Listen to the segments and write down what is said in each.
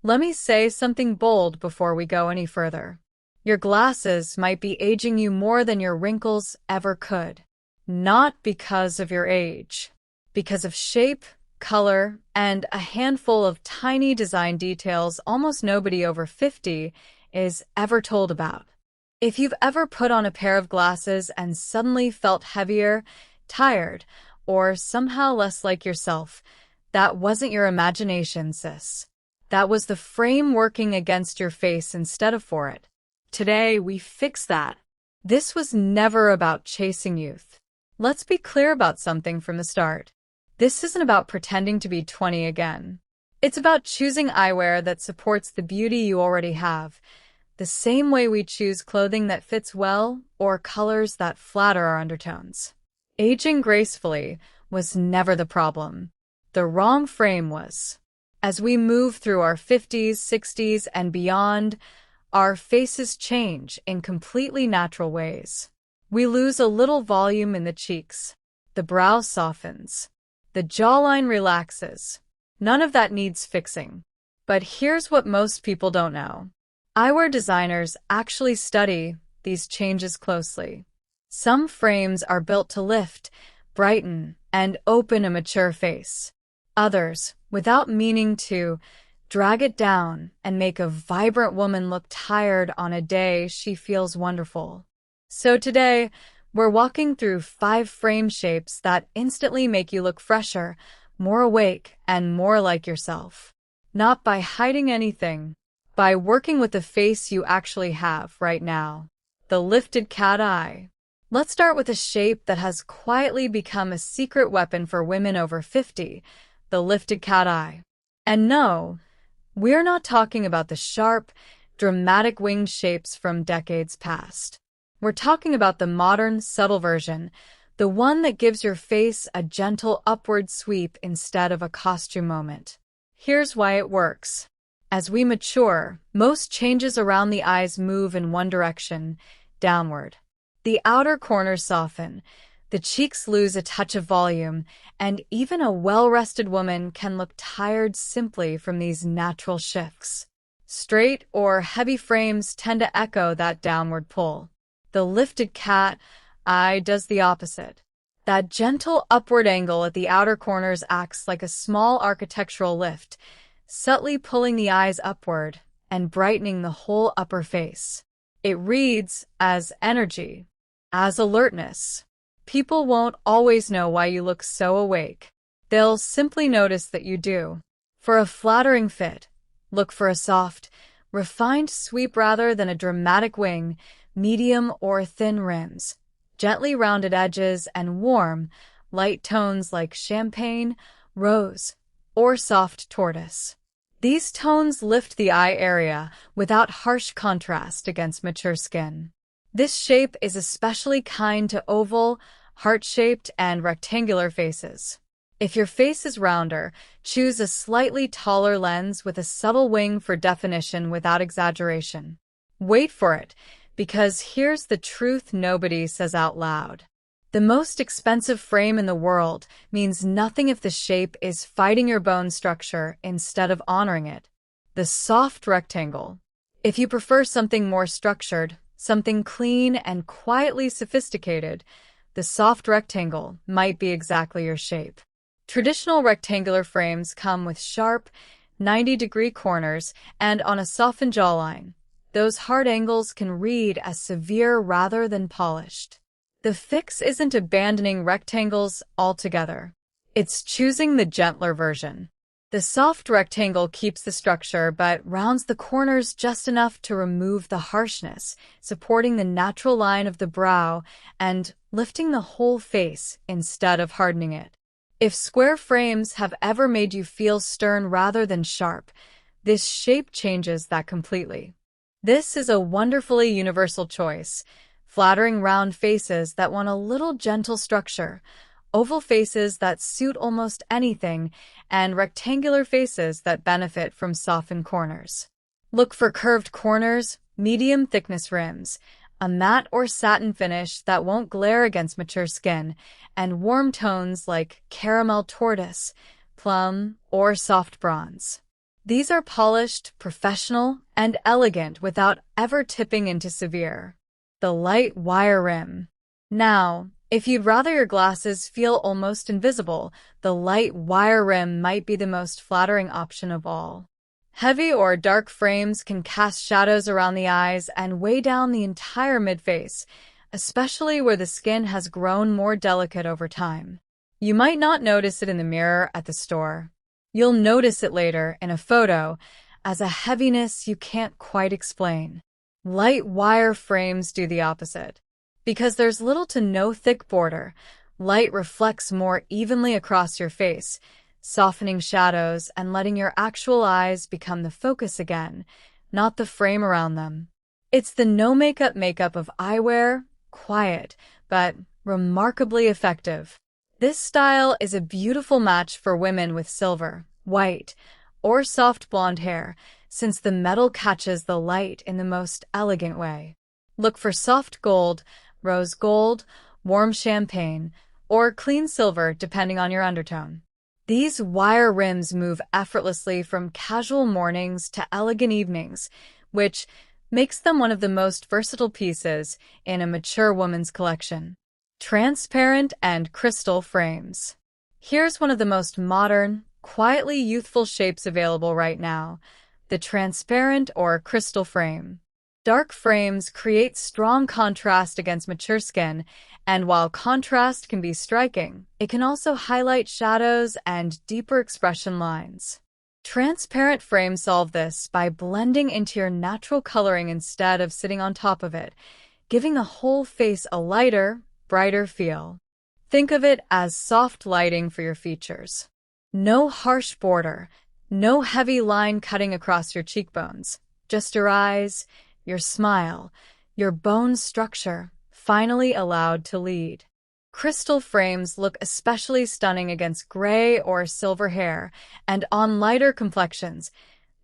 Let me say something bold before we go any further. Your glasses might be aging you more than your wrinkles ever could. Not because of your age, because of shape, color, and a handful of tiny design details almost nobody over 50 is ever told about. If you've ever put on a pair of glasses and suddenly felt heavier, tired, or somehow less like yourself, that wasn't your imagination, sis. That was the frame working against your face instead of for it. Today, we fix that. This was never about chasing youth. Let's be clear about something from the start. This isn't about pretending to be 20 again. It's about choosing eyewear that supports the beauty you already have, the same way we choose clothing that fits well or colors that flatter our undertones. Aging gracefully was never the problem. The wrong frame was. As we move through our 50s, 60s, and beyond, our faces change in completely natural ways. We lose a little volume in the cheeks. The brow softens. The jawline relaxes. None of that needs fixing. But here's what most people don't know. Eyewear designers actually study these changes closely. Some frames are built to lift, brighten, and open a mature face. Others, without meaning to, drag it down and make a vibrant woman look tired on a day she feels wonderful. So today, we're walking through 5 frame shapes that instantly make you look fresher, more awake, and more like yourself. Not by hiding anything, by working with the face you actually have right now. The lifted cat eye. Let's start with a shape that has quietly become a secret weapon for women over 50, the lifted cat eye. And no, we're not talking about the sharp, dramatic winged shapes from decades past. We're talking about the modern, subtle version, the one that gives your face a gentle upward sweep instead of a costume moment. Here's why it works. As we mature, most changes around the eyes move in one direction, downward. The outer corners soften, the cheeks lose a touch of volume, and even a well-rested woman can look tired simply from these natural shifts. Straight or heavy frames tend to echo that downward pull. The lifted cat eye does the opposite. That gentle upward angle at the outer corners acts like a small architectural lift, subtly pulling the eyes upward and brightening the whole upper face. It reads as energy, as alertness. People won't always know why you look so awake. They'll simply notice that you do. For a flattering fit, look for a soft, refined sweep rather than a dramatic wing, medium or thin rims, gently rounded edges, and warm, light tones like champagne, rose, or soft tortoise. These tones lift the eye area without harsh contrast against mature skin. This shape is especially kind to oval, heart-shaped, and rectangular faces. If your face is rounder, choose a slightly taller lens with a subtle wing for definition without exaggeration. Wait for it, because here's the truth nobody says out loud. The most expensive frame in the world means nothing if the shape is fighting your bone structure instead of honoring it. The soft rectangle. If you prefer something more structured, something clean and quietly sophisticated, the soft rectangle might be exactly your shape. Traditional rectangular frames come with sharp, 90-degree corners and on a softened jawline. Those hard angles can read as severe rather than polished. The fix isn't abandoning rectangles altogether. It's choosing the gentler version. The soft rectangle keeps the structure but rounds the corners just enough to remove the harshness, supporting the natural line of the brow and lifting the whole face instead of hardening it. If square frames have ever made you feel stern rather than sharp, this shape changes that completely. This is a wonderfully universal choice, flattering round faces that want a little gentle structure, oval faces that suit almost anything, and rectangular faces that benefit from softened corners. Look for curved corners, medium thickness rims, a matte or satin finish that won't glare against mature skin, and warm tones like caramel tortoise, plum, or soft bronze. These are polished, professional, and elegant without ever tipping into severe. The light wire rim. Now, if you'd rather your glasses feel almost invisible, the light wire rim might be the most flattering option of all. Heavy or dark frames can cast shadows around the eyes and weigh down the entire midface, especially where the skin has grown more delicate over time. You might not notice it in the mirror at the store. You'll notice it later in a photo as a heaviness you can't quite explain. Light wire frames do the opposite. Because there's little to no thick border, light reflects more evenly across your face, softening shadows and letting your actual eyes become the focus again, not the frame around them. It's the no-makeup of eyewear, quiet, but remarkably effective. This style is a beautiful match for women with silver, white, or soft blonde hair, since the metal catches the light in the most elegant way. Look for soft gold, rose gold, warm champagne, or clean silver depending on your undertone. These wire rims move effortlessly from casual mornings to elegant evenings, which makes them one of the most versatile pieces in a mature woman's collection. Transparent and crystal frames. Here's one of the most modern, quietly youthful shapes available right now, the transparent or crystal frame. Dark frames create strong contrast against mature skin, and while contrast can be striking, it can also highlight shadows and deeper expression lines. Transparent frames solve this by blending into your natural coloring instead of sitting on top of it, giving the whole face a lighter, brighter feel. Think of it as soft lighting for your features. No harsh border, no heavy line cutting across your cheekbones, just your eyes, your smile, your bone structure, finally allowed to lead. Crystal frames look especially stunning against gray or silver hair, and on lighter complexions,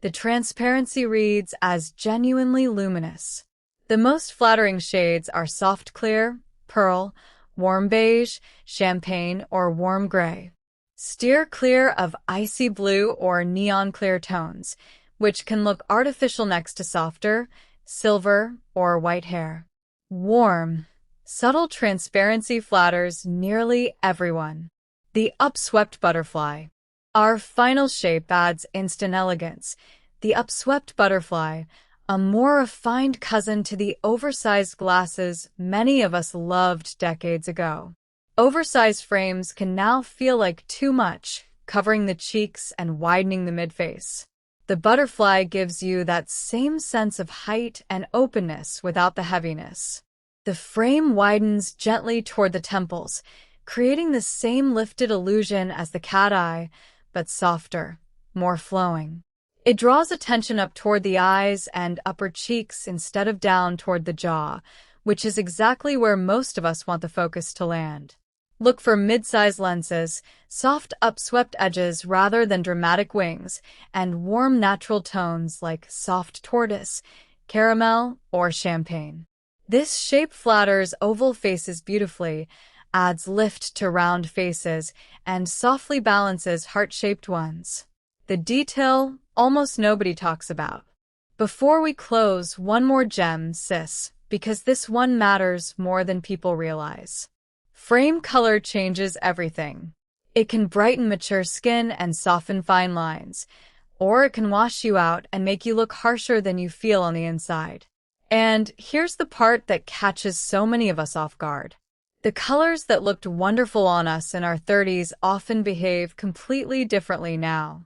the transparency reads as genuinely luminous. The most flattering shades are soft clear, pearl, warm beige, champagne, or warm gray. Steer clear of icy blue or neon clear tones, which can look artificial next to softer, silver, or white hair. Warm, subtle transparency flatters nearly everyone. The upswept butterfly. Our final shape adds instant elegance. The upswept butterfly, a more refined cousin to the oversized glasses many of us loved decades ago. Oversized frames can now feel like too much, covering the cheeks and widening the midface. The butterfly gives you that same sense of height and openness without the heaviness. The frame widens gently toward the temples, creating the same lifted illusion as the cat eye, but softer, more flowing. It draws attention up toward the eyes and upper cheeks instead of down toward the jaw, which is exactly where most of us want the focus to land. Look for mid-size lenses, soft upswept edges rather than dramatic wings, and warm natural tones like soft tortoise, caramel, or champagne. This shape flatters oval faces beautifully, adds lift to round faces, and softly balances heart-shaped ones. The detail almost nobody talks about. Before we close, one more gem, sis, because this one matters more than people realize. Frame color changes everything. It can brighten mature skin and soften fine lines, or it can wash you out and make you look harsher than you feel on the inside. And here's the part that catches so many of us off guard. The colors that looked wonderful on us in our 30s often behave completely differently now.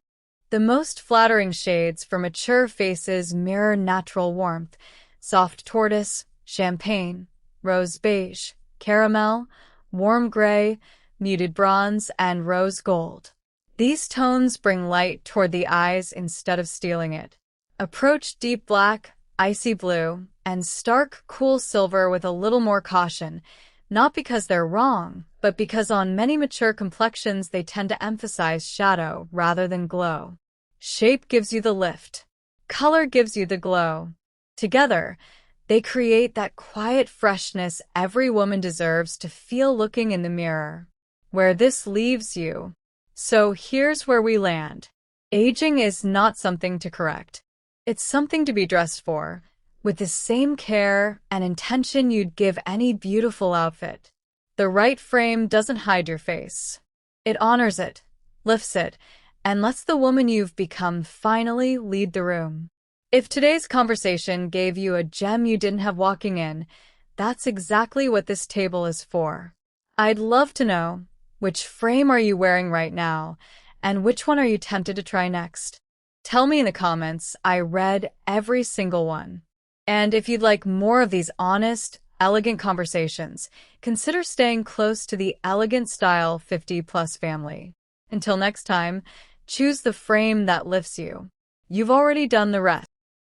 The most flattering shades for mature faces mirror natural warmth: soft tortoise, champagne, rose beige, caramel, warm gray, muted bronze, and rose gold. These tones bring light toward the eyes instead of stealing it. Approach deep black, icy blue, and stark, cool silver with a little more caution, not because they're wrong, but because on many mature complexions they tend to emphasize shadow rather than glow. Shape gives you the lift. Color gives you the glow. Together, they create that quiet freshness every woman deserves to feel looking in the mirror. Where this leaves you. So here's where we land. Aging is not something to correct. It's something to be dressed for, with the same care and intention you'd give any beautiful outfit. The right frame doesn't hide your face. It honors it, lifts it, and lets the woman you've become finally lead the room. If today's conversation gave you a gem you didn't have walking in, that's exactly what this table is for. I'd love to know, which frame are you wearing right now, and which one are you tempted to try next? Tell me in the comments. I read every single one. And if you'd like more of these honest, elegant conversations, consider staying close to the Elegant Style 50+ family. Until next time, choose the frame that lifts you. You've already done the rest.